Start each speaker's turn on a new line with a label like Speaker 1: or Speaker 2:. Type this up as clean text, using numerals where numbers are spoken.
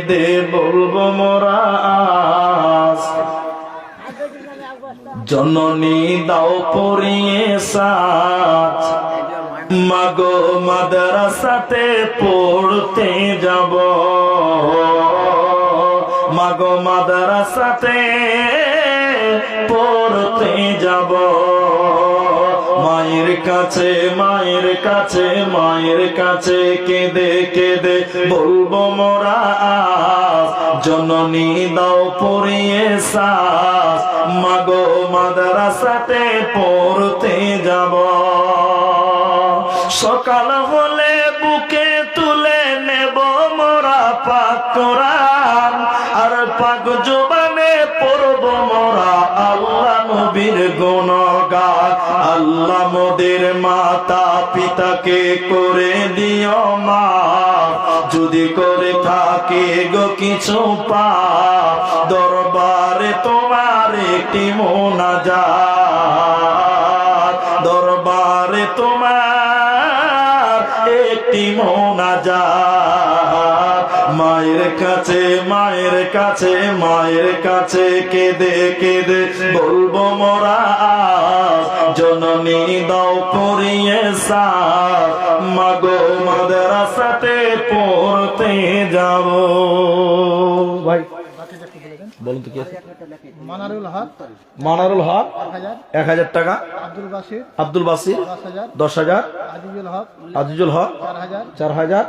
Speaker 1: দে বলবো মোরা আজ, জননী দাও পড়িয়ে সাজ, মাগো মাদ্রাসাতে পড়তে যাব, মাগো মাদ্রাসাতে পড়তে যাব। মায়ের কাছে মায়ের কাছে মায়ের কাছে কেঁদে কেঁদে বলবো মোরা আজ, জননী দাও পড়িয়ে সাজ, মাগো মাদ্রাসাতে পড়তে যাব। সকাল হলে বুকে তুলে নেব মোরা পাক কোরআন, আর পাক জবানে পড়ব মোরা আল্লাহ নবীর গুণগান। আল্লাহ মোদের মাতা পিতাকে করে দিও মাফ, যদি করে থাকে গো কিছু পাপ, দরবারে তোমার একটি মোনাজাত, দরবারে তোমার একটি মোনাজাত। মায়ের কাছে মায়ের কাছে মায়ের কাছে কেঁদে কেঁদে বলবো মোরা আজ, জননী দাও পড়িয়ে সাজ, মাগো মাদ্রাসাতে পড়তে যাব। ভাই বলুন তো কি আছে?
Speaker 2: মানারুল হক,
Speaker 1: মানারুল হক 1000 টাকা,
Speaker 2: আব্দুল বাসির
Speaker 1: 10,000,
Speaker 2: আজিজুল হক
Speaker 1: 4000,
Speaker 2: 4000,